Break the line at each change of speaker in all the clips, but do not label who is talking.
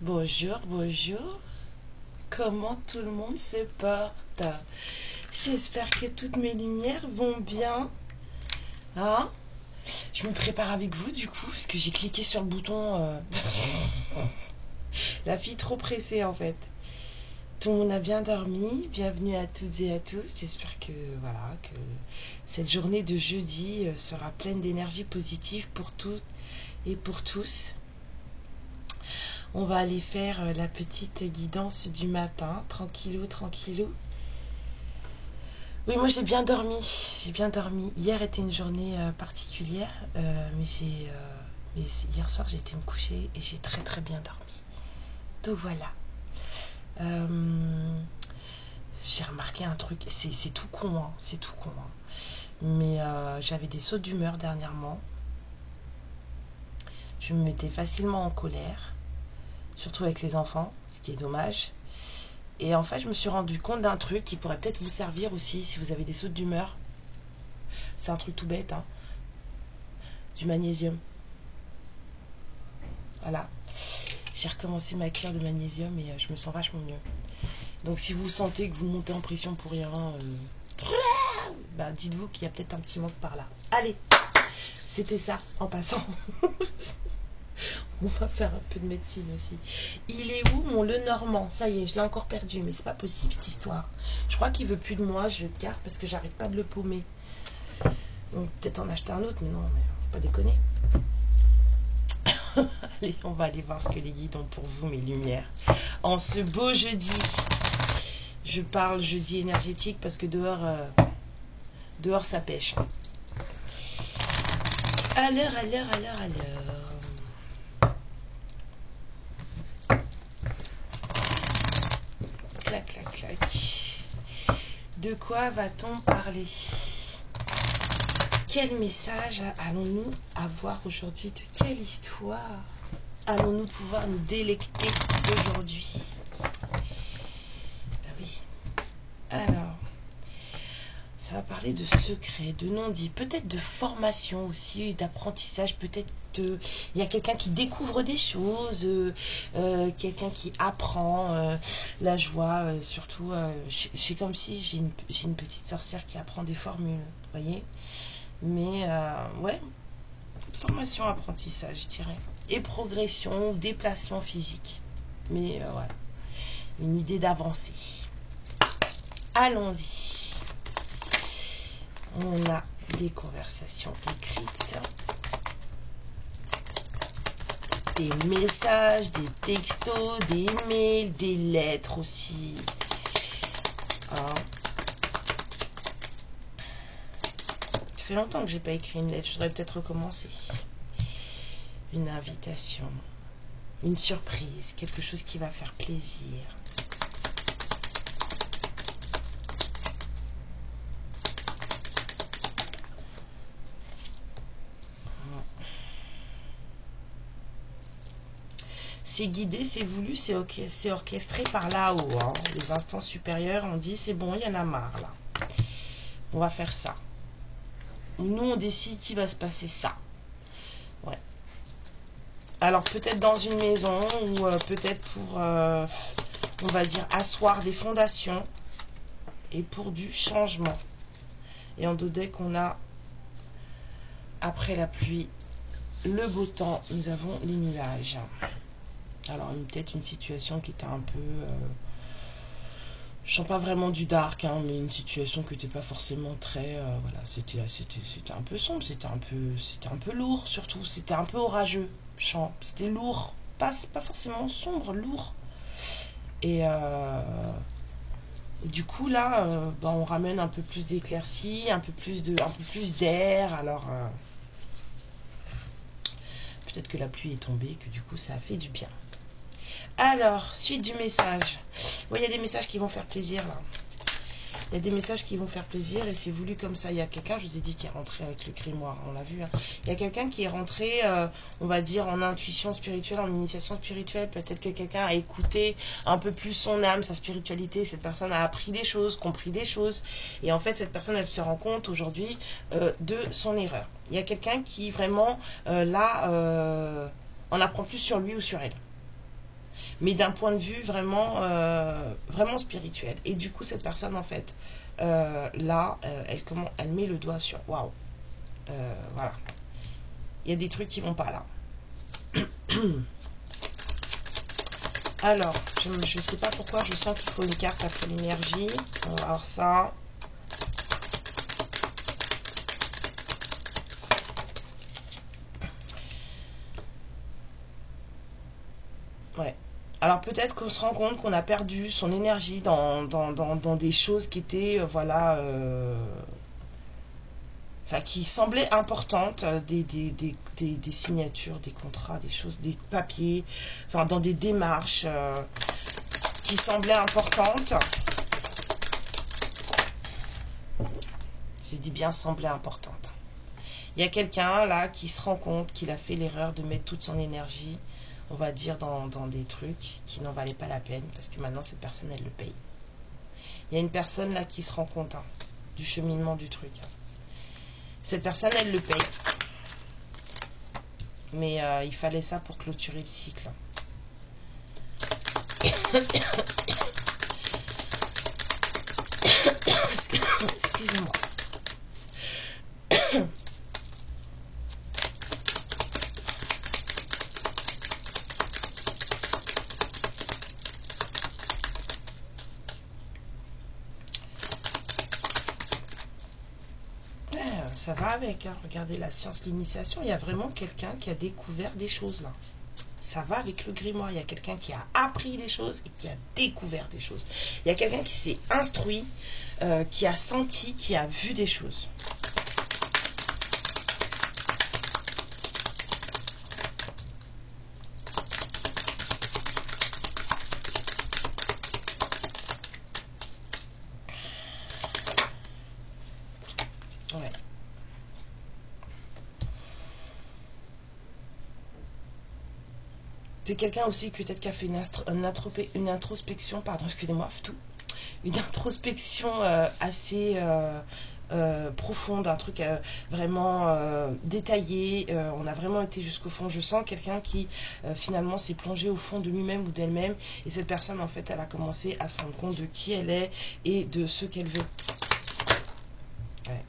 Bonjour, bonjour. Comment tout le monde se porte? J'espère que toutes mes lumières vont bien. Hein? Je me prépare avec vous du coup, parce que j'ai cliqué sur le bouton. La fille trop pressée en fait. Tout le monde a bien dormi. Bienvenue à toutes et à tous. J'espère que voilà, que cette journée de jeudi sera pleine d'énergie positive pour toutes et pour tous. On va aller faire la petite guidance du matin, tranquillou, tranquillou. Oui, moi j'ai bien dormi. J'ai bien dormi. Hier était une journée particulière, mais hier soir j'ai été me coucher et j'ai très très bien dormi. Donc voilà. J'ai remarqué un truc. C'est tout con, hein. C'est tout con. Hein. Mais j'avais des sautes d'humeur dernièrement. Je me mettais facilement en colère. Surtout avec les enfants, ce qui est dommage. Et en fait, je me suis rendu compte d'un truc qui pourrait peut-être vous servir aussi si vous avez des sautes d'humeur. C'est un truc tout bête, hein. Du magnésium. Voilà. J'ai recommencé ma cure de magnésium et je me sens vachement mieux. Donc si vous sentez que vous montez en pression pour rien, bah, dites-vous qu'il y a peut-être un petit manque par là. Allez, c'était ça en passant. On va faire un peu de médecine aussi. Il est où mon Lenormand? Ça y est, je l'ai encore perdu, mais c'est pas possible cette histoire. Je crois qu'il veut plus de moi, je le garde parce que j'arrête pas de le paumer. Donc peut-être en acheter un autre, mais non, mais faut pas déconner. Allez, on va aller voir ce que les guides ont pour vous, mes lumières. En ce beau jeudi, je parle jeudi énergétique parce que dehors ça pêche. À l'heure. Clac, clac, clac. De quoi va-t-on parler? Quel message allons-nous avoir aujourd'hui? De quelle histoire allons-nous pouvoir nous délecter aujourd'hui? Ah oui. Alors, ça va parler de secrets, de non-dits, peut-être de formation aussi, d'apprentissage, peut-être il y a quelqu'un qui découvre des choses, quelqu'un qui apprend. Là, je vois surtout, c'est comme si j'ai une petite sorcière qui apprend des formules, vous voyez. Mais ouais, formation, apprentissage, je dirais. Et progression, déplacement physique. Mais ouais, une idée d'avancée. Allons-y. On a des conversations écrites, des messages, des textos, des mails, des lettres aussi. Hein. Ça fait longtemps que j'ai pas écrit une lettre, je voudrais peut-être recommencer. Une invitation, une surprise, quelque chose qui va faire plaisir. C'est guidé, c'est voulu, c'est orchestré par là-haut. Hein. Les instances supérieures ont dit c'est bon, il y en a marre là. On va faire ça. Nous, on décide qu'il va se passer ça. Ouais. Alors peut-être dans une maison ou peut-être pour, on va dire, asseoir des fondations et pour du changement. Et en dos deck, on a, après la pluie, le beau temps, nous avons les nuages. Alors peut-être une situation qui était un peu, je sens pas vraiment du dark, hein, mais une situation qui n'était pas forcément très, voilà, c'était un peu sombre, c'était un peu lourd surtout, c'était un peu orageux, c'était lourd, pas forcément sombre, lourd. Et du coup là, ben, on ramène un peu plus d'éclaircie, un peu plus d'air. Alors peut-être que la pluie est tombée, que du coup ça a fait du bien. Alors, suite du message. Oui, il y a des messages qui vont faire plaisir là. Il y a des messages qui vont faire plaisir et c'est voulu comme ça. Il y a quelqu'un, je vous ai dit, qui est rentré avec le grimoire, on l'a vu. Hein. Il y a quelqu'un qui est rentré, on va dire, en intuition spirituelle, en initiation spirituelle. Peut-être que quelqu'un a écouté un peu plus son âme, sa spiritualité. Cette personne a appris des choses, compris des choses. Et en fait, cette personne, elle se rend compte aujourd'hui de son erreur. Il y a quelqu'un qui vraiment, en apprend plus sur lui ou sur elle. Mais d'un point de vue vraiment, vraiment spirituel. Et du coup, cette personne, en fait, elle met le doigt sur... Waouh. Voilà. Il y a des trucs qui vont pas là. Alors, je sais pas pourquoi, je sens qu'il faut une carte après l'énergie. On va voir ça. Ouais. Alors peut-être qu'on se rend compte qu'on a perdu son énergie dans des choses qui étaient, voilà, enfin, qui semblaient importantes, des signatures, des contrats, des choses, des papiers, enfin dans des démarches qui semblaient importantes. Je dis bien semblaient importantes. Il y a quelqu'un là qui se rend compte qu'il a fait l'erreur de mettre toute son énergie, on va dire, dans des trucs qui n'en valaient pas la peine, parce que maintenant cette personne, elle le paye. Il y a une personne là qui se rend compte du cheminement du truc. Cette personne, elle le paye. Mais il fallait ça pour clôturer le cycle. Excusez-moi. Ça va avec, hein. Regardez la science, l'initiation, il y a vraiment quelqu'un qui a découvert des choses là. Ça va avec le grimoire, il y a quelqu'un qui a appris des choses et qui a découvert des choses. Il y a quelqu'un qui s'est instruit, qui a senti, qui a vu des choses. Ouais. C'est quelqu'un aussi peut-être qui a fait une introspection, pardon, excusez-moi, une introspection assez profonde, un truc vraiment détaillé. On a vraiment été jusqu'au fond. Je sens quelqu'un qui finalement s'est plongé au fond de lui-même ou d'elle-même, et cette personne, en fait, elle a commencé à se rendre compte de qui elle est et de ce qu'elle veut. Ouais.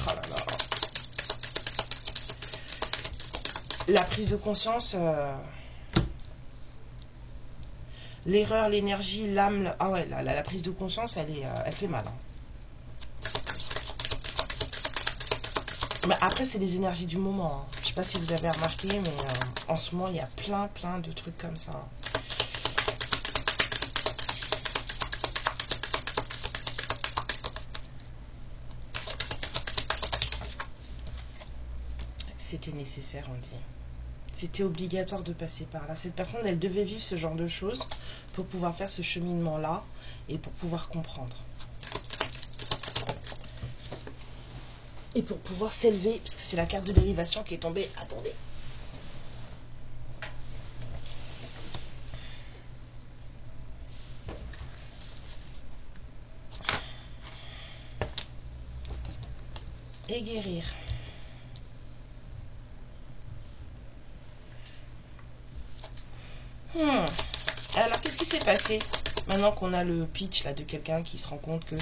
Oh là là. La prise de conscience, l'erreur, l'énergie, l'âme, ah ouais, la prise de conscience, elle fait mal. Hein. Mais après, c'est les énergies du moment. Hein. Je sais pas si vous avez remarqué, mais en ce moment, il y a plein de trucs comme ça. C'était nécessaire, on dit. C'était obligatoire de passer par là. Cette personne, elle devait vivre ce genre de choses pour pouvoir faire ce cheminement-là et pour pouvoir comprendre. Et pour pouvoir s'élever, parce que c'est la carte de l'élévation qui est tombée. Attendez. Et guérir. Alors, qu'est-ce qui s'est passé maintenant qu'on a le pitch là de quelqu'un qui se rend compte que...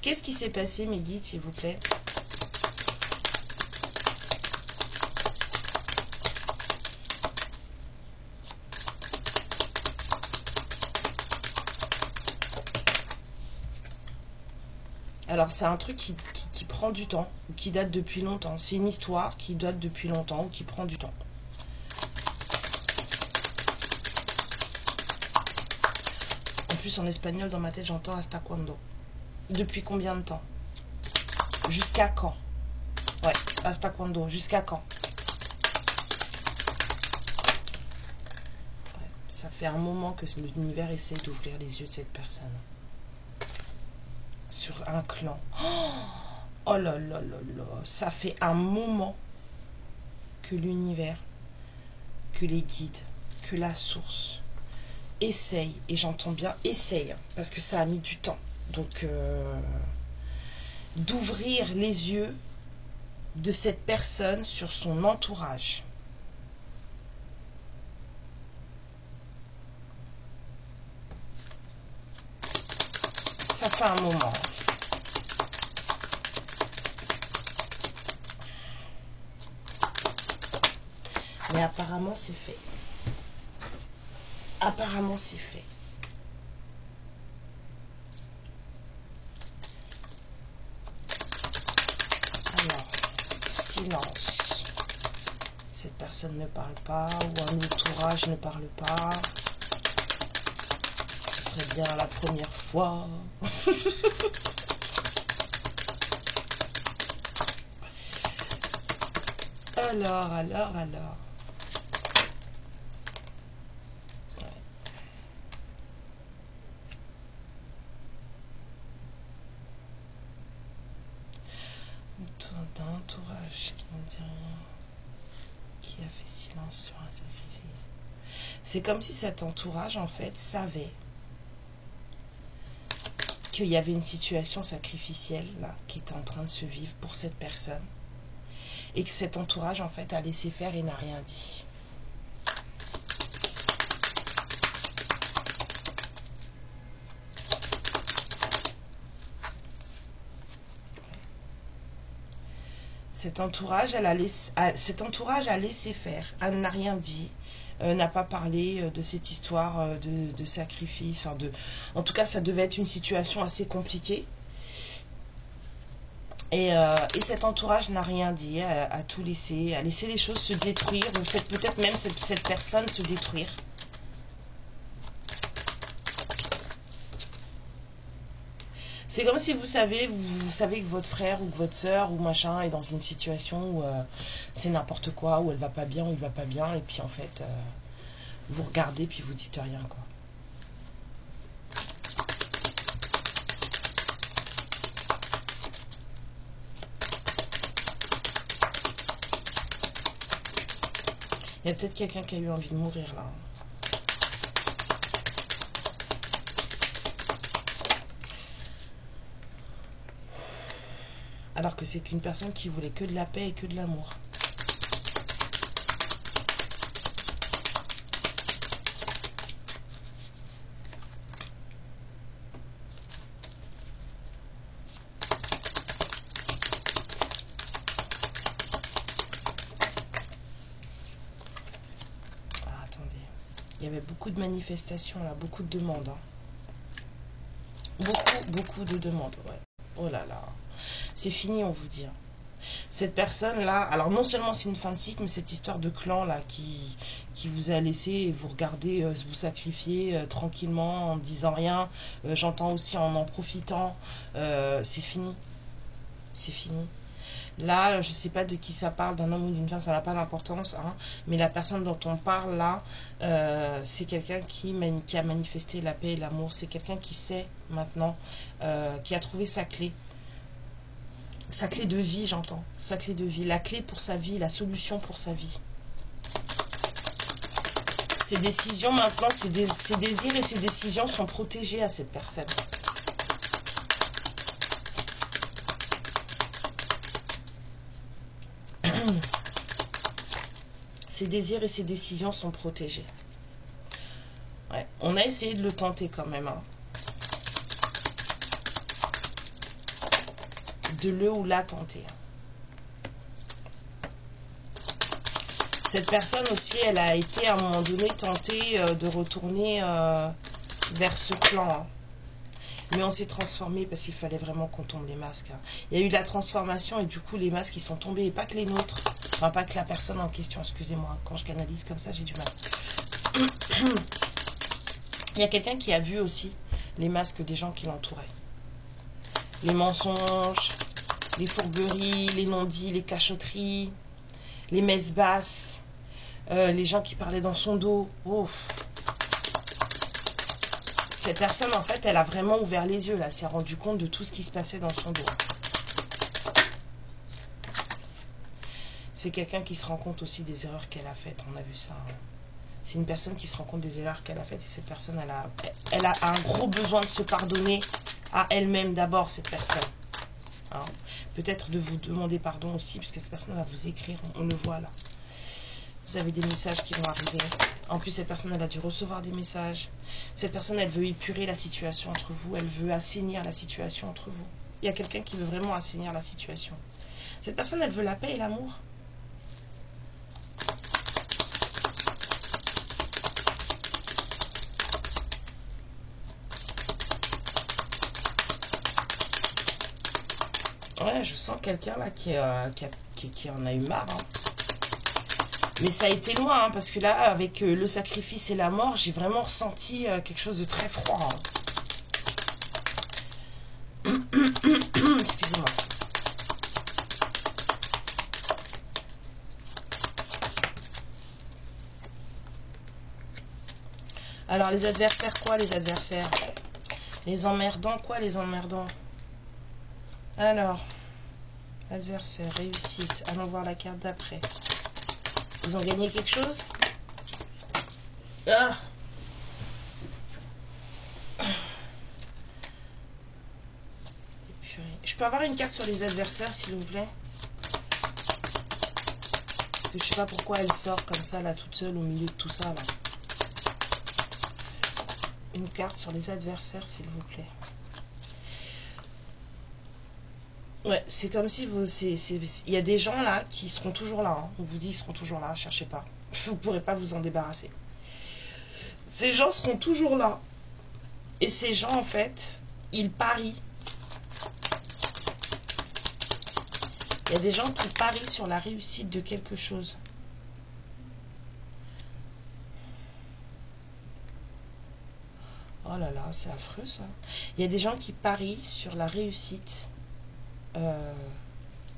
Qu'est-ce qui s'est passé, mes guides, s'il vous plaît? Alors, c'est un truc qui prend du temps, ou qui date depuis longtemps. C'est une histoire qui date depuis longtemps, ou qui prend du temps. En espagnol, dans ma tête, j'entends hasta cuando. Depuis combien de temps? Jusqu'à quand? Ouais, hasta cuando. Jusqu'à quand? Ouais, ça fait un moment que l'univers essaie d'ouvrir les yeux de cette personne. sur un clan. Oh là là là là, ça fait un moment que l'univers, que les guides, que la source essaye, et j'entends bien essaye, parce que ça a mis du temps, donc d'ouvrir les yeux de cette personne sur son entourage. Ça fait un moment. Mais apparemment c'est fait. Apparemment c'est fait. Alors, silence. Cette personne ne parle pas, ou un entourage ne parle pas. Ce serait bien la première fois. Alors. D'un entourage qui ne dit rien, qui a fait silence sur un sacrifice. C'est comme si cet entourage en fait savait qu'il y avait une situation sacrificielle là qui était en train de se vivre pour cette personne, et que cet entourage en fait a laissé faire et n'a rien dit. Cet entourage a laissé faire, elle n'a rien dit, n'a pas parlé de cette histoire de sacrifice. En tout cas, ça devait être une situation assez compliquée. Et cet entourage n'a rien dit, a tout laissé, a laissé les choses se détruire, ou peut-être même cette personne se détruire. C'est comme si vous savez que votre frère ou que votre soeur ou machin est dans une situation où c'est n'importe quoi, où elle va pas bien, ou il va pas bien, et puis en fait, vous regardez puis vous dites rien, quoi. Il y a peut-être quelqu'un qui a eu envie de mourir là. Alors que c'est qu'une personne qui voulait que de la paix et que de l'amour. Ah, attendez. Il y avait beaucoup de manifestations là, beaucoup de demandes. Hein. Beaucoup de demandes, ouais. Oh là là. C'est fini, on vous dit. Cette personne-là, alors non seulement c'est une fin de cycle, mais cette histoire de clan là qui vous a laissé vous regarder vous sacrifier tranquillement en ne disant rien, j'entends aussi en profitant, c'est fini. C'est fini. Là, je sais pas de qui ça parle, d'un homme ou d'une femme, ça n'a pas d'importance, hein, mais la personne dont on parle là, c'est quelqu'un qui a manifesté la paix et l'amour, c'est quelqu'un qui sait maintenant, qui a trouvé sa clé. Sa clé de vie, j'entends. Sa clé de vie. La clé pour sa vie, la solution pour sa vie. Ses décisions maintenant, ses désirs et ses décisions sont protégés à cette personne. Ses désirs et ses décisions sont protégés. Ouais. On a essayé de le tenter quand même. Hein. De le ou la tenter. Cette personne aussi, elle a été à un moment donné tentée de retourner vers ce clan. Hein. Mais on s'est transformé parce qu'il fallait vraiment qu'on tombe les masques. Hein. Il y a eu de la transformation et du coup les masques ils sont tombés, et pas que les nôtres. Enfin pas que la personne en question, excusez-moi. Quand je canalise comme ça, j'ai du mal. Il y a quelqu'un qui a vu aussi les masques des gens qui l'entouraient. Les mensonges, les fourberies, les non-dits, les cachotteries, les messes basses, les gens qui parlaient dans son dos. Oh. cette personne, en fait, elle a vraiment ouvert les yeux, là. Elle s'est rendue compte de tout ce qui se passait dans son dos. C'est quelqu'un qui se rend compte aussi des erreurs qu'elle a faites. On a vu ça. Hein. C'est une personne qui se rend compte des erreurs qu'elle a faites. Et cette personne, elle a un gros besoin de se pardonner à elle-même d'abord, cette personne. Hein. Peut-être de vous demander pardon aussi, puisque cette personne va vous écrire. On le voit là. Vous avez des messages qui vont arriver. En plus, cette personne, elle a dû recevoir des messages. Cette personne, elle veut épurer la situation entre vous. Elle veut assainir la situation entre vous. Il y a quelqu'un qui veut vraiment assainir la situation. Cette personne, elle veut la paix et l'amour. Ouais, je sens quelqu'un là qui en a eu marre. Hein. Mais ça a été loin, hein, parce que là, avec le sacrifice et la mort, j'ai vraiment ressenti quelque chose de très froid. Hein. Excusez-moi. Alors, les adversaires, quoi, les adversaires? Les emmerdants, quoi, les emmerdants? Alors, adversaire, réussite. Allons voir la carte d'après. Ils ont gagné quelque chose? Ah! Je peux avoir une carte sur les adversaires, s'il vous plaît? Parce que je sais pas pourquoi elle sort comme ça, là, toute seule, au milieu de tout ça, là. Une carte sur les adversaires, s'il vous plaît. Ouais, c'est comme si vous... Il y a des gens, là, qui seront toujours là. Hein. On vous dit, ils seront toujours là, cherchez pas. Vous ne pourrez pas vous en débarrasser. Ces gens seront toujours là. Et ces gens, en fait, ils parient. Il y a des gens qui parient sur la réussite de quelque chose. Oh là là, c'est affreux ça. Il y a des gens qui parient sur la réussite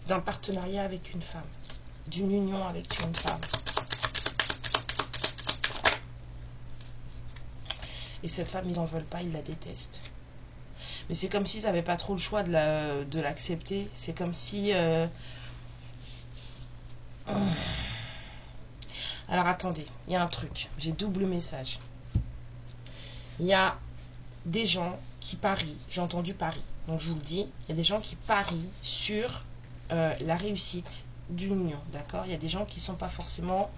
d'un partenariat avec une femme, d'une union avec une femme. Et cette femme, ils n'en veulent pas, ils la détestent. Mais c'est comme s'ils n'avaient pas trop le choix de l'accepter. C'est comme si... Alors attendez, il y a un truc. J'ai double message. Il y a des gens qui parient. J'ai entendu Paris. Donc je vous le dis, il y a des gens qui parient sur la réussite d'une union. D'accord? Il y a des gens qui ne sont pas forcément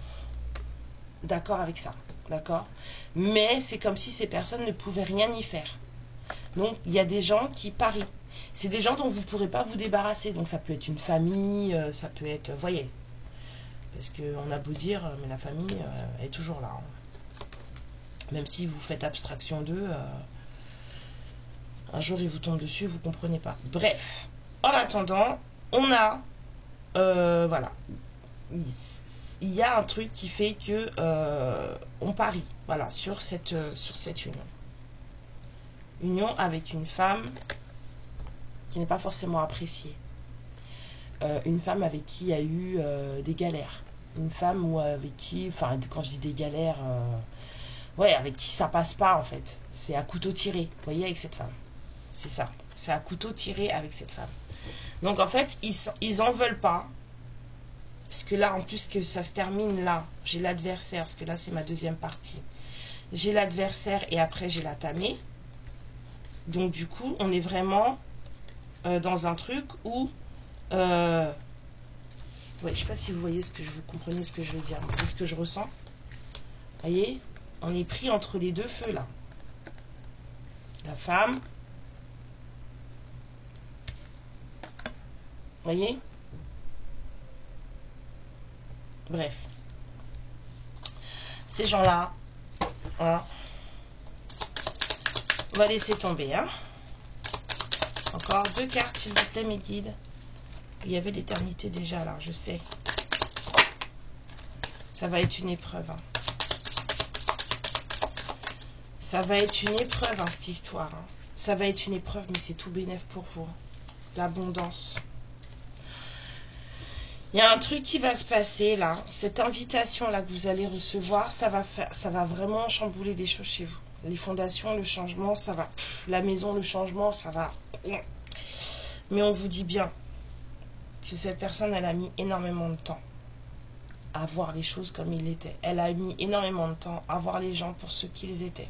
d'accord avec ça. D'accord? Mais c'est comme si ces personnes ne pouvaient rien y faire. Donc, il y a des gens qui parient. C'est des gens dont vous ne pourrez pas vous débarrasser. Donc, ça peut être une famille, ça peut être... Vous voyez. Parce qu'on a beau dire, mais la famille est toujours là. Hein. Même si vous faites abstraction d'eux, un jour, ils vous tombent dessus, vous ne comprenez pas. Bref. En attendant, on a... voilà. Il y a un truc qui fait que on parie. Voilà, sur cette union. Union avec une femme qui n'est pas forcément appréciée. Une femme avec qui il y a eu des galères. Une femme ou avec qui, enfin quand je dis des galères, ouais, avec qui ça passe pas en fait. C'est à couteau tiré, vous voyez, avec cette femme. C'est ça, c'est à couteau tiré avec cette femme. Donc en fait, ils en veulent pas. Parce que là, en plus que ça se termine là, j'ai l'adversaire, parce que là c'est ma deuxième partie. J'ai l'adversaire et après j'ai la tamée. Donc du coup, on est vraiment dans un truc où... ouais, je ne sais pas si vous voyez vous comprenez ce que je veux dire. C'est ce que je ressens. Vous voyez, on est pris entre les deux feux là. La femme. Vous voyez? Bref. Ces gens-là, voilà. On va laisser tomber. Hein. Encore 2 cartes, s'il vous plaît, mes guides. Il y avait l'éternité déjà, là, je sais. Ça va être une épreuve. Hein. Ça va être une épreuve, hein, cette histoire. Hein. Ça va être une épreuve, mais c'est tout bénef pour vous. L'abondance. Il y a un truc qui va se passer, là. Cette invitation-là que vous allez recevoir, ça va vraiment chambouler des choses chez vous. Les fondations, le changement, ça va. La maison, le changement, ça va. Mais on vous dit bien que cette personne, elle a mis énormément de temps à voir les choses comme il était. Elle a mis énormément de temps à voir les gens pour ce qu'ils étaient.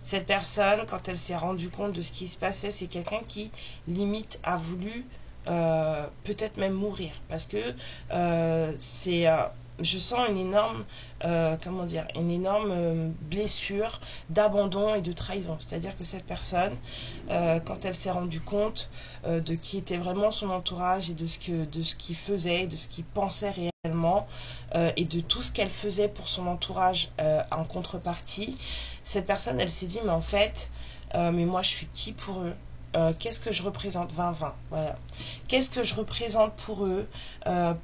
Cette personne, quand elle s'est rendue compte de ce qui se passait, c'est quelqu'un qui, limite, a voulu peut-être même mourir. Parce que je sens une énorme, comment dire, une énorme blessure d'abandon et de trahison. C'est-à-dire que cette personne, quand elle s'est rendue compte de qui était vraiment son entourage et de ce qu'il faisait, de ce qu'il pensait réellement, et de tout ce qu'elle faisait pour son entourage en contrepartie, cette personne, elle s'est dit, mais en fait, mais moi je suis qui pour eux? Qu'est-ce que je représente? 20-20, voilà. Qu'est-ce que je représente pour eux?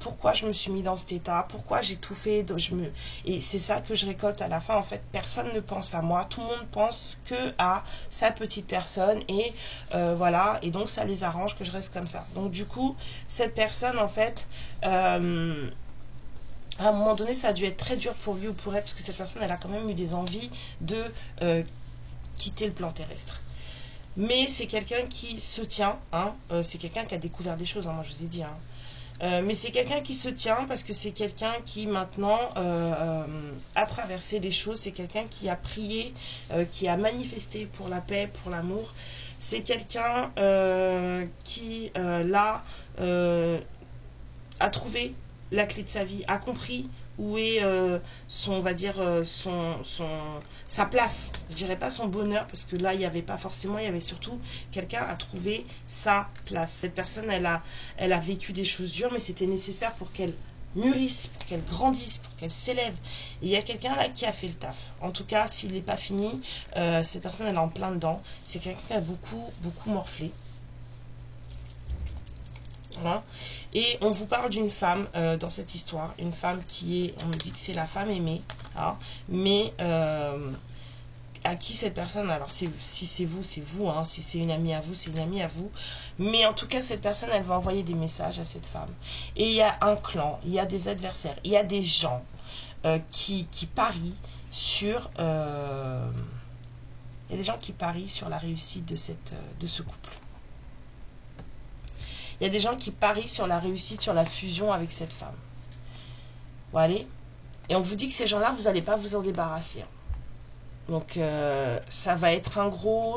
Pourquoi je me suis mis dans cet état? Pourquoi j'ai tout fait? Et c'est ça que je récolte à la fin. En fait, personne ne pense à moi. Tout le monde pense que à sa petite personne. Et voilà. Et donc, ça les arrange que je reste comme ça. Donc, du coup, cette personne, en fait... à un moment donné, ça a dû être très dur pour lui ou pour elle, parce que cette personne, elle a quand même eu des envies de quitter le plan terrestre. Mais c'est quelqu'un qui se tient, hein, c'est quelqu'un qui a découvert des choses, hein, moi je vous ai dit. Hein. Mais c'est quelqu'un qui se tient parce que c'est quelqu'un qui maintenant a traversé des choses, c'est quelqu'un qui a prié, qui a manifesté pour la paix, pour l'amour. C'est quelqu'un qui, là, a trouvé la clé de sa vie, a compris où est son, on va dire, sa place. Je dirais pas son bonheur, parce que là, il n'y avait pas forcément, il y avait surtout quelqu'un à trouver sa place. Cette personne, elle a vécu des choses dures, mais c'était nécessaire pour qu'elle mûrisse, pour qu'elle grandisse, pour qu'elle s'élève. Et il y a quelqu'un là qui a fait le taf. En tout cas, s'il n'est pas fini, cette personne, elle est en plein dedans. C'est quelqu'un qui a beaucoup morflé. Voilà. Et on vous parle d'une femme dans cette histoire, une femme qui est, on me dit que c'est la femme aimée, hein, mais à qui cette personne, alors si c'est vous, hein, si c'est une amie à vous, c'est une amie à vous, mais en tout cas cette personne, elle va envoyer des messages à cette femme. Et il y a un clan, il y a des adversaires, il y a des gens qui parient sur... il y a des gens qui parient sur la réussite de ce couple. Il y a des gens qui parient sur la réussite, sur la fusion avec cette femme. Voilà. Et on vous dit que ces gens-là, vous n'allez pas vous en débarrasser. Donc, ça va être un gros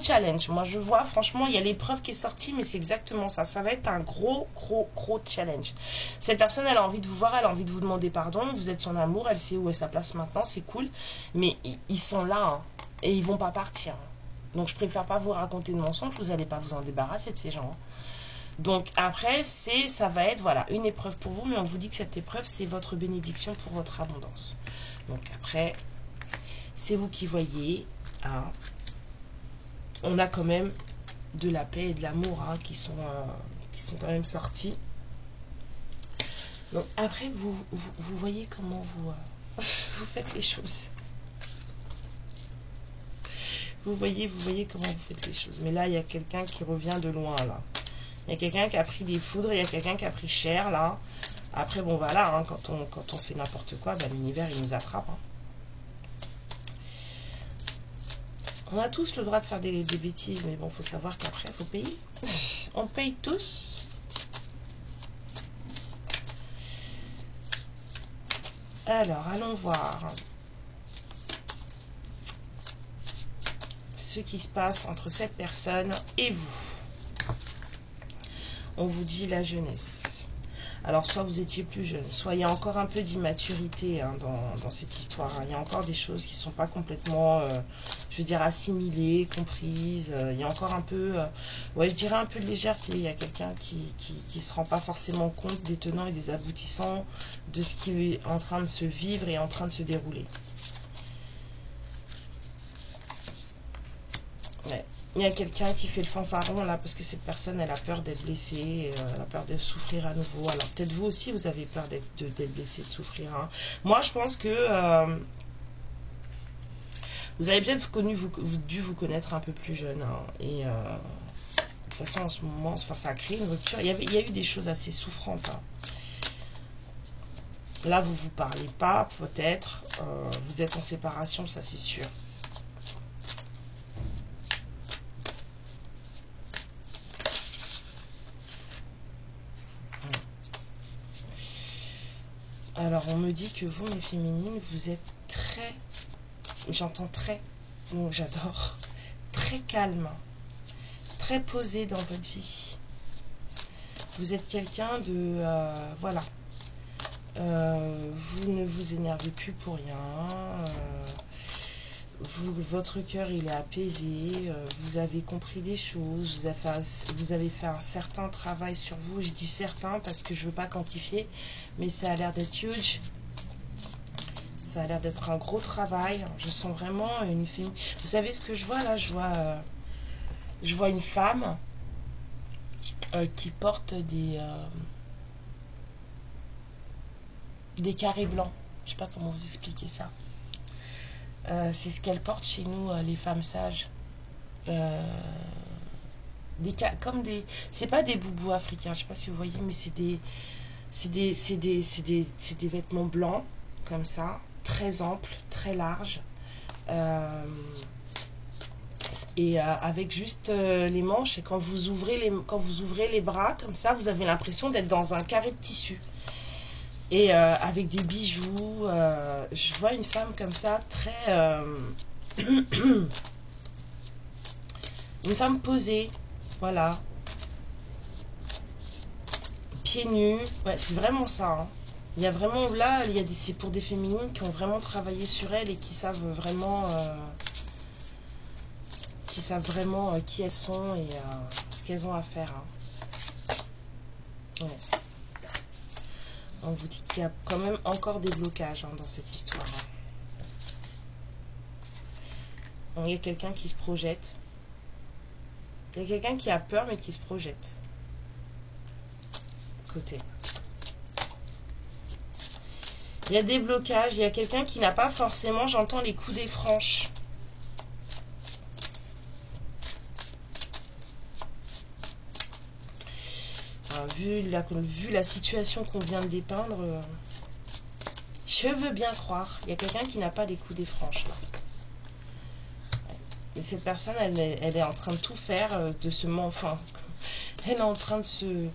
challenge. Moi, je vois, franchement, il y a l'épreuve qui est sortie, mais c'est exactement ça. Ça va être un gros challenge. Cette personne, elle a envie de vous voir, elle a envie de vous demander pardon. Vous êtes son amour, elle sait où est sa place maintenant, c'est cool. Mais ils sont là, hein, et ils vont pas partir. Donc, je préfère pas vous raconter de mensonges, vous n'allez pas vous en débarrasser de ces gens. Hein. Donc après, ça va être voilà, une épreuve pour vous, mais on vous dit que cette épreuve, c'est votre bénédiction pour votre abondance. Donc après, c'est vous qui voyez. Hein. On a quand même de la paix et de l'amour hein, qui sont quand même sortis. Donc après, vous voyez comment vous faites les choses. Vous voyez comment vous faites les choses. Mais là, il y a quelqu'un qui revient de loin, là. Il y a quelqu'un qui a pris des foudres, il y a quelqu'un qui a pris cher, là. Après, bon, voilà, hein, quand on fait n'importe quoi, ben, l'univers, il nous attrape. Hein. On a tous le droit de faire des bêtises, mais bon, il faut savoir qu'après, il faut payer. On paye tous. Alors, allons voir ce qui se passe entre cette personne et vous. On vous dit la jeunesse. Alors, soit vous étiez plus jeune, soit il y a encore un peu d'immaturité hein, dans cette histoire. Hein. Il y a encore des choses qui ne sont pas complètement, je veux dire, assimilées, comprises. Il y a encore un peu, ouais, je dirais un peu de légèreté. Il y a quelqu'un qui ne se rend pas forcément compte des tenants et des aboutissants de ce qui est en train de se vivre et en train de se dérouler. Ouais. Il y a quelqu'un qui fait le fanfaron là parce que cette personne elle a peur d'être blessée, elle a peur de souffrir à nouveau. Alors peut-être vous aussi vous avez peur d'être blessé, de souffrir. Hein. Moi je pense que vous avez bien dû vous connaître un peu plus jeune. Hein. Et de toute façon en ce moment, enfin, ça a créé une rupture. Il y a eu des choses assez souffrantes. Hein. Là vous vous parlez pas peut-être, vous êtes en séparation, ça c'est sûr. Alors, on me dit que vous, mes féminines, vous êtes très... J'entends très, donc j'adore. Très calme. Très posé dans votre vie. Vous êtes quelqu'un de... voilà. Vous ne vous énervez plus pour rien. Votre cœur, il est apaisé. Vous avez compris des choses. Vous avez fait un certain travail sur vous. Je dis certain parce que je ne veux pas quantifier. Mais ça a l'air d'être huge. Ça a l'air d'être un gros travail. Je sens vraiment une femme. Vous savez ce que je vois là? Je vois une femme qui porte des carrés blancs. Je sais pas comment vous expliquer ça. C'est ce qu'elle porte chez nous, les femmes sages. C'est pas des boubous africains, je sais pas si vous voyez, mais c'est des vêtements blancs comme ça, très amples, très larges, et avec juste les manches. Et quand vous ouvrez les bras comme ça, vous avez l'impression d'être dans un carré de tissu. Et avec des bijoux, je vois une femme comme ça, très... une femme posée, voilà. Pieds nus, ouais, c'est vraiment ça. Hein. Il y a vraiment, là, c'est pour des féminines qui ont vraiment travaillé sur elles et qui savent vraiment... qui elles sont et ce qu'elles ont à faire. Hein. Ouais. On vous dit qu'il y a quand même encore des blocages dans cette histoire. Il y a quelqu'un qui se projette. Il y a quelqu'un qui a peur mais qui se projette. Côté. Il y a des blocages. Il y a quelqu'un qui n'a pas forcément, j'entends les coups des franches. Vu la situation qu'on vient de dépeindre, je veux bien croire. Il y a quelqu'un qui n'a pas les coups des franches là. Ouais. Et cette personne, elle est en train de tout faire, elle est en train de se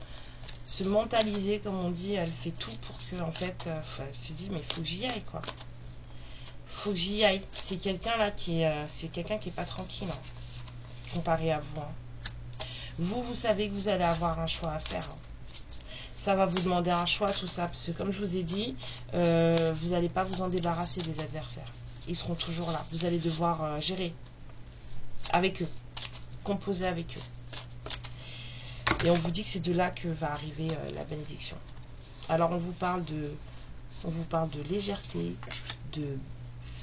mentaliser, comme on dit. Elle fait tout pour que, en fait, elle se dit, mais il faut que j'y aille, quoi. Faut que j'y aille. C'est quelqu'un là c'est quelqu'un qui est pas tranquille, hein, comparé à vous. Hein. Vous savez que vous allez avoir un choix à faire. Hein. Ça va vous demander un choix, tout ça, parce que comme je vous ai dit, vous n'allez pas vous en débarrasser des adversaires. Ils seront toujours là. Vous allez devoir gérer avec eux, composer avec eux. Et on vous dit que c'est de là que va arriver la bénédiction. Alors on vous parle de légèreté, de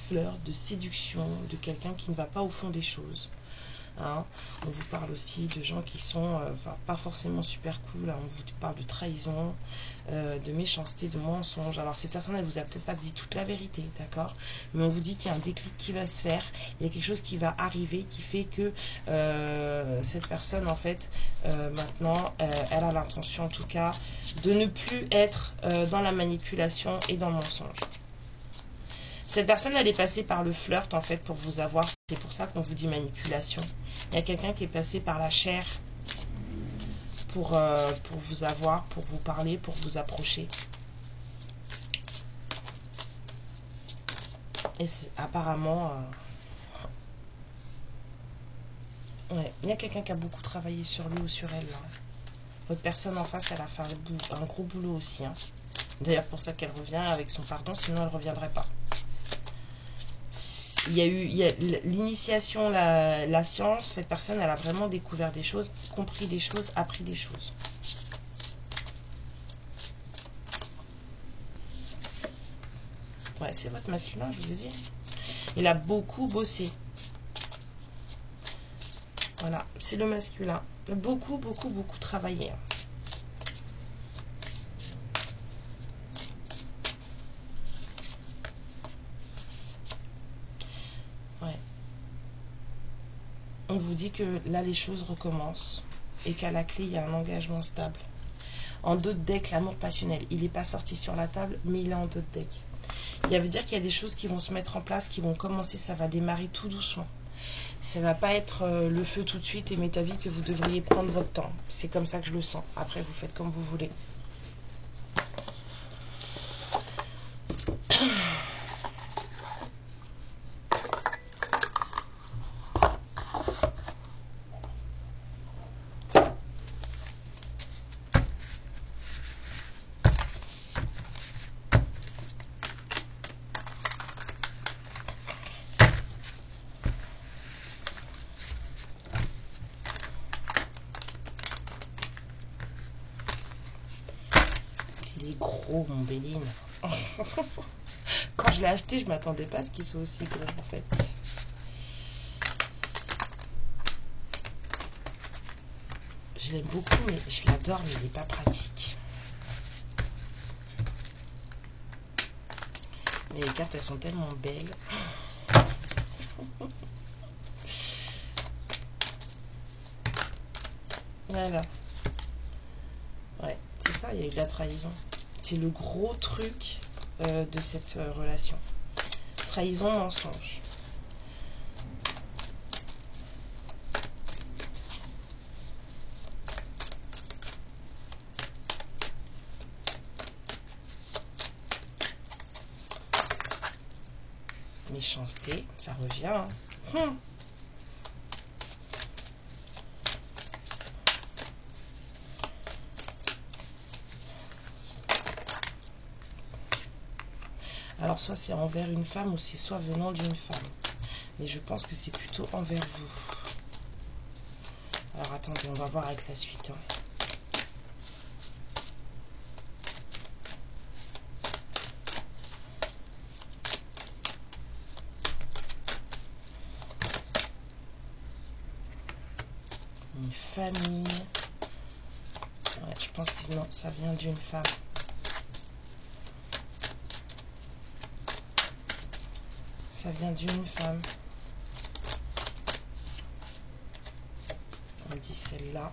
fleurs, de séduction, de quelqu'un qui ne va pas au fond des choses. Hein. On vous parle aussi de gens qui sont pas forcément super cool. Hein. On vous parle de trahison, de méchanceté, de mensonge. Alors cette personne, elle vous a peut-être pas dit toute la vérité, d'accord, mais on vous dit qu'il y a un déclic qui va se faire. Il y a quelque chose qui va arriver qui fait que cette personne, en fait, maintenant, elle a l'intention, en tout cas, de ne plus être dans la manipulation et dans le mensonge. Cette personne, elle est passée par le flirt, en fait, pour vous avoir. C'est pour ça qu'on vous dit manipulation. Il y a quelqu'un qui est passé par la chair pour vous avoir, pour vous parler, pour vous approcher. Et apparemment... ouais, il y a quelqu'un qui a beaucoup travaillé sur lui ou sur elle. Là. Votre personne en face, elle a fait un gros boulot aussi. Hein. D'ailleurs, pour ça qu'elle revient avec son pardon, sinon elle ne reviendrait pas. Il y a l'initiation, la science. Cette personne, elle a vraiment découvert des choses, compris des choses, appris des choses. Ouais, c'est votre masculin, je vous ai dit. Il a beaucoup bossé. Voilà, c'est le masculin. Beaucoup travaillé. Ouais. On vous dit que là, les choses recommencent et qu'à la clé, il y a un engagement stable. En d'autres decks, l'amour passionnel, il n'est pas sorti sur la table, mais il est en d'autres decks. Il veut dire qu'il y a des choses qui vont se mettre en place, qui vont commencer, ça va démarrer tout doucement. Ça va pas être le feu tout de suite et m'est avis que vous devriez prendre votre temps. C'est comme ça que je le sens. Après, vous faites comme vous voulez. Il est gros, mon Béline. Quand je l'ai acheté, je m'attendais pas à ce qu'il soit aussi gros, en fait. Je l'aime beaucoup, mais je l'adore, mais il n'est pas pratique. Mais les cartes, elles sont tellement belles. Voilà. Ouais, c'est ça, il y a eu de la trahison. C'est le gros truc de cette relation. Trahison, mensonge. Méchanceté, ça revient. Hein. Alors soit c'est envers une femme ou c'est soit venant d'une femme. Mais je pense que c'est plutôt envers vous. Alors attendez, on va voir avec la suite. Hein. Une famille. Ouais, je pense que non, ça vient d'une femme. Ça vient d'une femme. On dit celle-là.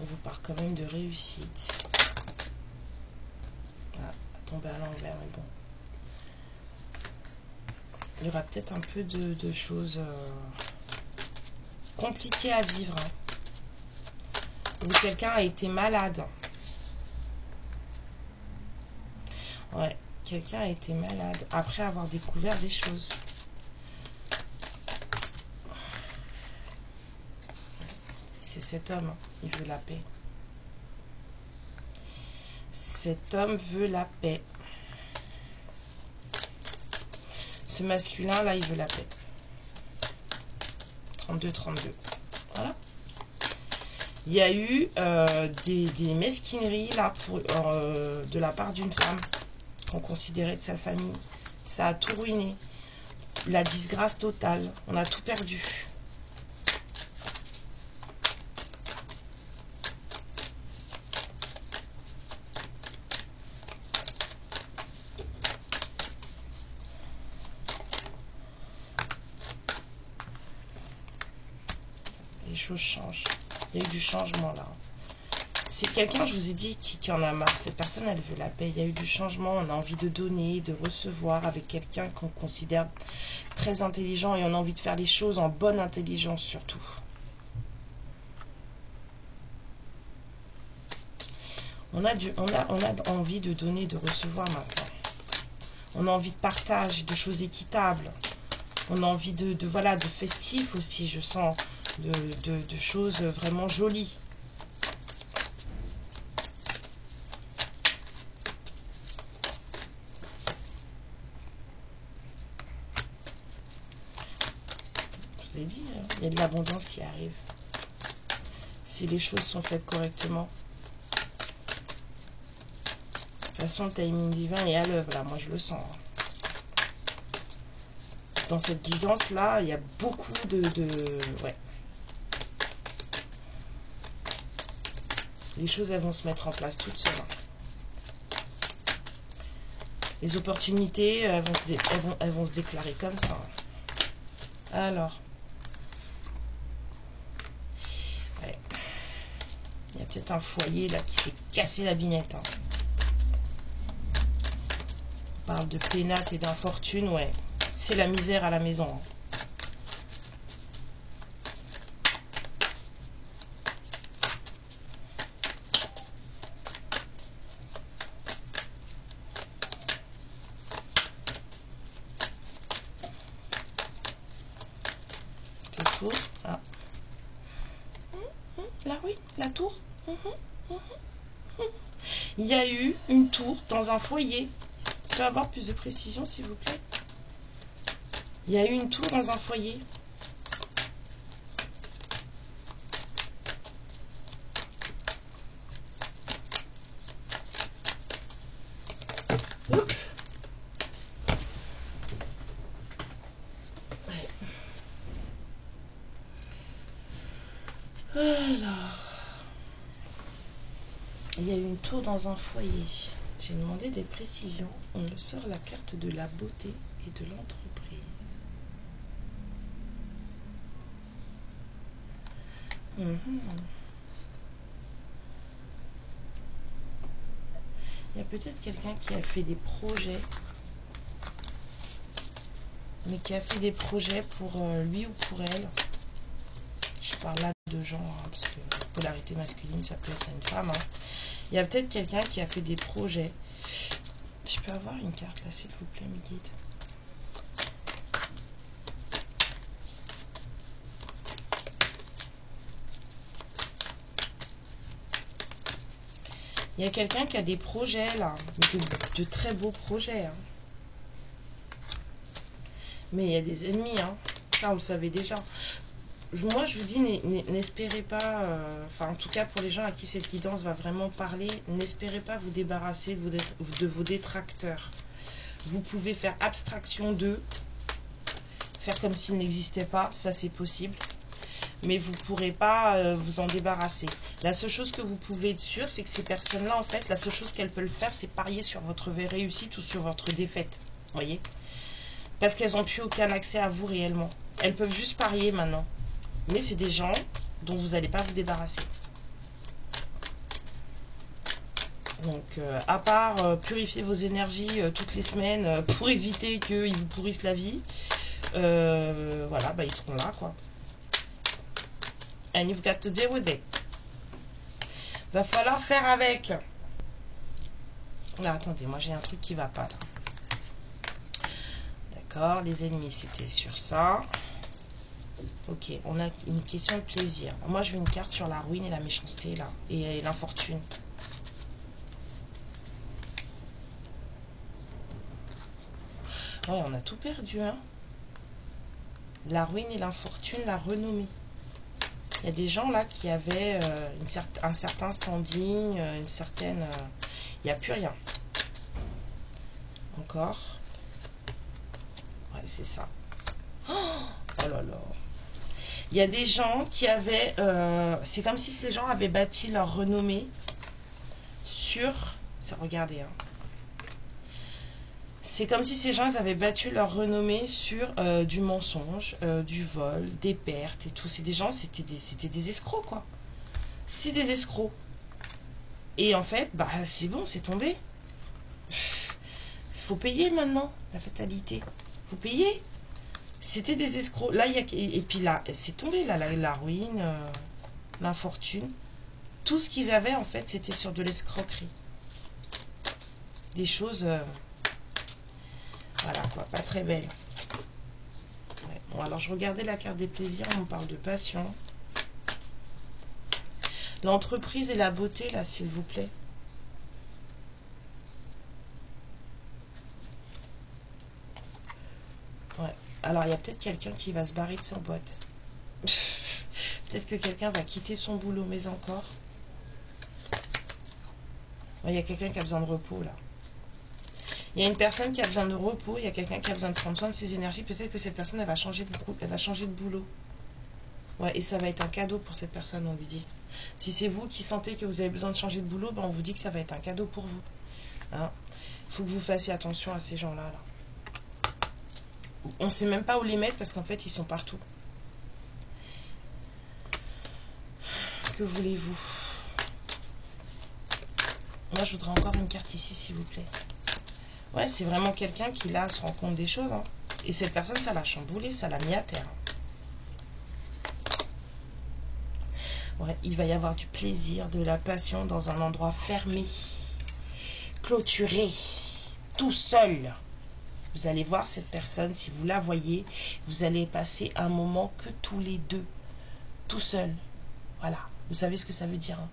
On vous parle quand même de réussite. Ah, tomber à l'envers, mais bon. Il y aura peut-être un peu de choses compliquées à vivre. Hein. Ou quelqu'un a été malade. Ouais, quelqu'un a été malade après avoir découvert des choses. C'est cet homme, hein. Il veut la paix. Cet homme veut la paix. Ce masculin là, il veut la paix. 32-32. Voilà. Il y a eu des mesquineries là de la part d'une femme qu'on considérait de sa famille. Ça a tout ruiné. La disgrâce totale. On a tout perdu. Les choses changent. Il y a eu du changement là. C'est quelqu'un, je vous ai dit, qui en a marre. Cette personne, elle veut la paix. Il y a eu du changement. On a envie de donner, de recevoir avec quelqu'un qu'on considère très intelligent et on a envie de faire les choses en bonne intelligence surtout. On a envie de donner, de recevoir maintenant. On a envie de partage, de choses équitables. On a envie voilà, de festif aussi, je sens, de choses vraiment jolies. Je vous ai dit, hein, il y a de l'abondance qui arrive. Si les choses sont faites correctement. De toute façon, le timing divin est à l'œuvre, là, moi je le sens. Dans cette guidance-là, il y a beaucoup ouais. Les choses, elles vont se mettre en place toutes seules. Les opportunités, elles vont se déclarer comme ça. Alors. Ouais. Il y a peut-être un foyer, là, qui s'est cassé la binette. Hein. On parle de pénate et d'infortune, ouais. C'est la misère à la maison. Hein. Ah. Là, oui, la tour. Il y a eu une tour dans un foyer. Je peux avoir plus de précision, s'il vous plaît? Il y a eu une tour dans un foyer. Alors, il y a une tour dans un foyer. J'ai demandé des précisions. On me sort la carte de la beauté et de l'entreprise. Il y a peut-être quelqu'un qui a fait des projets, mais qui a fait des projets pour lui ou pour elle. Je parle là de genre, hein, parce que la polarité masculine, ça peut être une femme. Hein. Il y a peut-être quelqu'un qui a fait des projets. Je peux avoir une carte là, s'il vous plaît, mes guides. Il y a quelqu'un qui a des projets là, de très beaux projets. Hein. Mais il y a des ennemis, hein. Ça on le savait déjà. Moi je vous dis, n'espérez pas, enfin en tout cas pour les gens à qui cette guidance va vraiment parler, n'espérez pas vous débarrasser de vos détracteurs. Vous pouvez faire abstraction d'eux, faire comme s'ils n'existaient pas, ça c'est possible. Mais vous ne pourrez pas vous en débarrasser. La seule chose que vous pouvez être sûr, c'est que ces personnes-là, en fait, la seule chose qu'elles peuvent faire, c'est parier sur votre réussite ou sur votre défaite. Vous voyez? Parce qu'elles n'ont plus aucun accès à vous réellement. Elles peuvent juste parier maintenant. Mais c'est des gens dont vous n'allez pas vous débarrasser. Donc, à part purifier vos énergies toutes les semaines pour éviter qu'ils vous pourrissent la vie, voilà, bah, ils seront là, quoi. And you've got to deal with it. Va falloir faire avec. Là, attendez, moi j'ai un truc qui va pas là. D'accord, les ennemis c'était sur ça. Ok, on a une question de plaisir. Moi je veux une carte sur la ruine et la méchanceté là. Et l'infortune. Ouais, on a tout perdu, hein. La ruine et l'infortune, la renommée. Il y a des gens là qui avaient un certain standing, une certaine... il n'y a plus rien. Encore. Ouais, c'est ça. Oh là là. Il y a des gens qui avaient... c'est comme si ces gens avaient bâti leur renommée sur... regardez, hein. C'est comme si ces gens avaient battu leur renommée sur du mensonge, du vol, des pertes et tout. C'est des gens, c'était des escrocs, quoi. C'est des escrocs. Et en fait, bah c'est bon, c'est tombé. Faut payer maintenant, la fatalité. Faut payer. C'était des escrocs. Là, il y a... Et puis là, c'est tombé, là, la ruine, l'infortune. Tout ce qu'ils avaient, en fait, c'était sur de l'escroquerie. Des choses... voilà quoi, pas très belle. Ouais. Bon, alors je regardais la carte des plaisirs, on me parle de passion. L'entreprise et la beauté, là, s'il vous plaît. Ouais. Alors, il y a peut-être quelqu'un qui va se barrer de sa boîte. Peut-être que quelqu'un va quitter son boulot, mais encore. Ouais, il y a quelqu'un qui a besoin de repos, là. Il y a une personne qui a besoin de repos, il y a quelqu'un qui a besoin de prendre soin de ses énergies. Peut-être que cette personne, elle va changer de groupe, elle va changer de boulot. Ouais, et ça va être un cadeau pour cette personne, on lui dit. Si c'est vous qui sentez que vous avez besoin de changer de boulot, ben on vous dit que ça va être un cadeau pour vous. Hein? Faut que vous fassiez attention à ces gens-là. Là. On ne sait même pas où les mettre parce qu'en fait, ils sont partout. Que voulez-vous? Moi, je voudrais encore une carte ici, s'il vous plaît. Ouais, c'est vraiment quelqu'un qui, là, se rend compte des choses. Hein. Et cette personne, ça l'a chamboulé, ça l'a mis à terre. Ouais, il va y avoir du plaisir, de la passion dans un endroit fermé, clôturé, tout seul. Vous allez voir cette personne, si vous la voyez, vous allez passer un moment que tous les deux, tout seul. Voilà, vous savez ce que ça veut dire. Hein.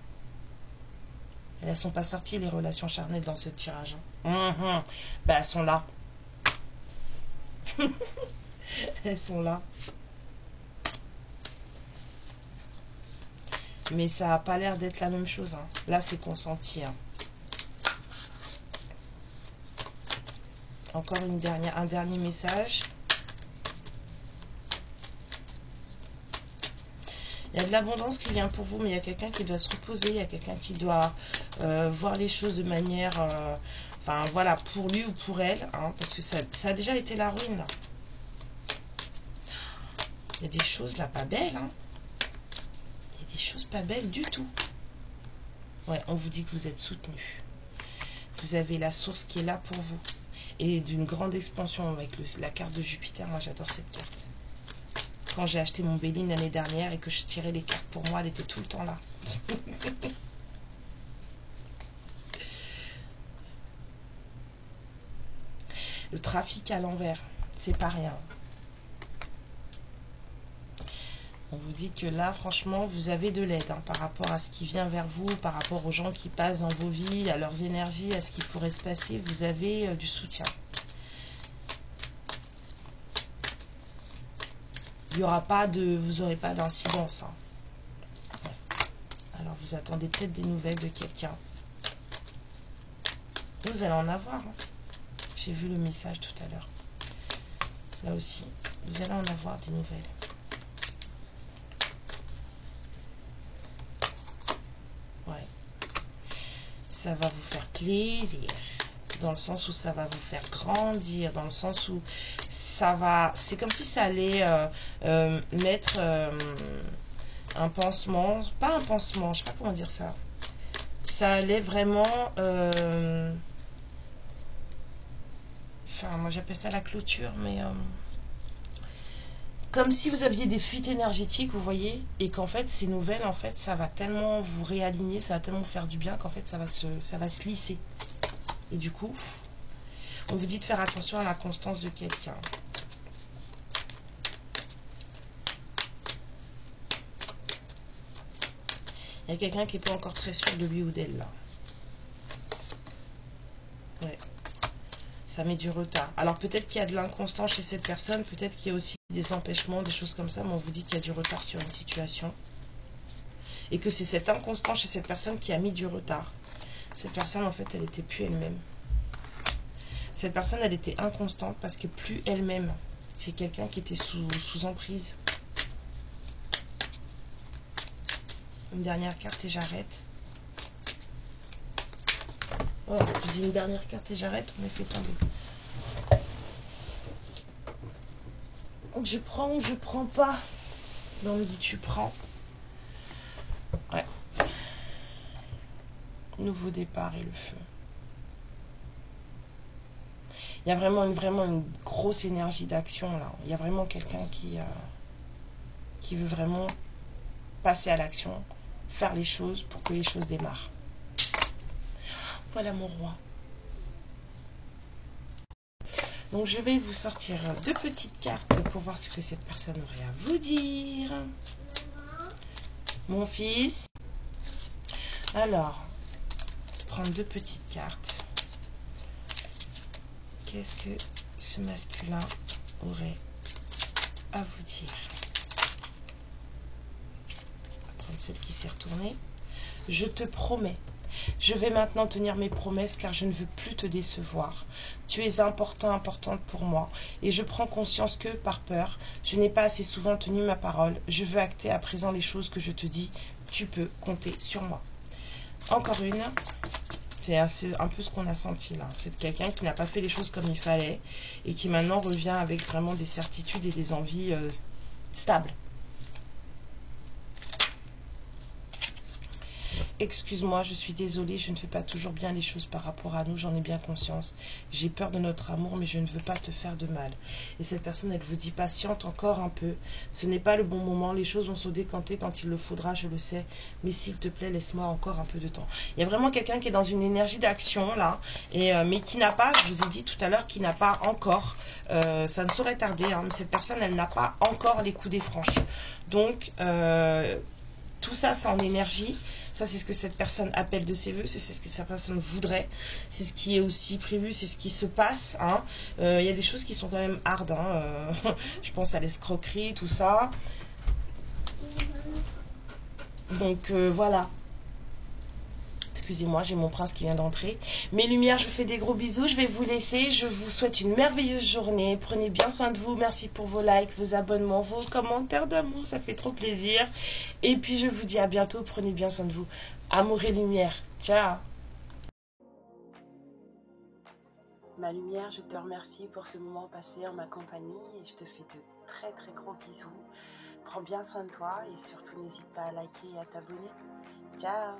Elles ne sont pas sorties, les relations charnelles, dans ce tirage. Hein. Ben, elles sont là. Elles sont là. Mais ça n'a pas l'air d'être la même chose. Hein. Là, c'est consenti. Hein. Encore un dernier message. Il y a de l'abondance qui vient pour vous, mais il y a quelqu'un qui doit se reposer, il y a quelqu'un qui doit voir les choses de manière... enfin, voilà, pour lui ou pour elle, hein, parce que ça a déjà été la ruine, là. Il y a des choses là pas belles, hein. Il y a des choses pas belles du tout. Ouais, on vous dit que vous êtes soutenu. Vous avez la source qui est là pour vous. Et d'une grande expansion avec la carte de Jupiter. Moi, j'adore cette carte. Quand j'ai acheté mon Béline l'année dernière et que je tirais les cartes pour moi, elle était tout le temps là. Le trafic à l'envers, c'est pas rien. On vous dit que là, franchement, vous avez de l'aide hein, par rapport à ce qui vient vers vous, par rapport aux gens qui passent dans vos vies, à leurs énergies, à ce qui pourrait se passer. Vous avez du soutien. Il n'y aura pas de... Vous n'aurez pas d'incidence. Hein. Ouais. Alors, vous attendez peut-être des nouvelles de quelqu'un. Vous allez en avoir. Hein. J'ai vu le message tout à l'heure. Là aussi, vous allez en avoir des nouvelles. Ouais. Ça va vous faire plaisir. Dans le sens où ça va vous faire grandir. Dans le sens où ça va... C'est comme si ça allait mettre un pansement. Pas un pansement, je sais pas comment dire ça. Ça allait vraiment... Enfin, moi j'appelle ça la clôture, mais... comme si vous aviez des fuites énergétiques, vous voyez, et qu'en fait, ces nouvelles, en fait, ça va tellement vous réaligner, ça va tellement vous faire du bien qu'en fait, ça va se lisser. Et du coup, on vous dit de faire attention à la constance de quelqu'un. Il y a quelqu'un qui n'est pas encore très sûr de lui ou d'elle, là. Ouais. Ça met du retard. Alors peut-être qu'il y a de l'inconstance chez cette personne, peut-être qu'il y a aussi des empêchements, des choses comme ça, mais on vous dit qu'il y a du retard sur une situation. Et que c'est cette inconstance chez cette personne qui a mis du retard. Cette personne, en fait, elle n'était plus elle-même. Cette personne, elle était inconstante parce que plus elle-même. C'est quelqu'un qui était sous emprise. Une dernière carte et j'arrête. Oh, je dis une dernière carte et j'arrête, on est fait tomber. Je prends ou je prends pas? Là, on me dit tu prends. Ouais. Nouveau départ et le feu. Il y a vraiment une grosse énergie d'action là. Il y a vraiment quelqu'un qui veut vraiment passer à l'action, faire les choses pour que les choses démarrent. Voilà mon roi. Donc je vais vous sortir deux petites cartes pour voir ce que cette personne aurait à vous dire. Mon fils. Alors, prendre deux petites cartes. Qu'est-ce que ce masculin aurait à vous dire? On va prendre celle qui s'est retournée. Je te promets. Je vais maintenant tenir mes promesses car je ne veux plus te décevoir. Tu es importante pour moi et je prends conscience que, par peur, je n'ai pas assez souvent tenu ma parole. Je veux acter à présent les choses que je te dis. Tu peux compter sur moi. Encore une. C'est un peu ce qu'on a senti là. C'est quelqu'un qui n'a pas fait les choses comme il fallait et qui maintenant revient avec vraiment des certitudes et des envies stables. Excuse-moi, je suis désolée, je ne fais pas toujours bien les choses par rapport à nous, j'en ai bien conscience. J'ai peur de notre amour, mais je ne veux pas te faire de mal. Et cette personne, elle vous dit patiente encore un peu. Ce n'est pas le bon moment, les choses vont se décanter quand il le faudra, je le sais. Mais s'il te plaît, laisse-moi encore un peu de temps. Il y a vraiment quelqu'un qui est dans une énergie d'action là, mais qui n'a pas, je vous ai dit tout à l'heure, qui n'a pas encore, ça ne saurait tarder, hein, mais cette personne, elle n'a pas encore les coups des franches. Donc, tout ça, c'est en énergie. Ça, c'est ce que cette personne appelle de ses voeux, c'est ce que cette personne voudrait, c'est ce qui est aussi prévu, c'est ce qui se passe. Hein. Y a des choses qui sont quand même hard. Hein. Je pense à l'escroquerie, tout ça. Donc, voilà. Parce excusez-moi, j'ai mon prince qui vient d'entrer. Mes lumières, je vous fais des gros bisous. Je vais vous laisser. Je vous souhaite une merveilleuse journée. Prenez bien soin de vous. Merci pour vos likes, vos abonnements, vos commentaires d'amour. Ça fait trop plaisir. Et puis, je vous dis à bientôt. Prenez bien soin de vous. Amour et lumière. Ciao. Ma lumière, je te remercie pour ce moment passé en ma compagnie. Et je te fais de très très gros bisous. Prends bien soin de toi et surtout n'hésite pas à liker et à t'abonner. Ciao.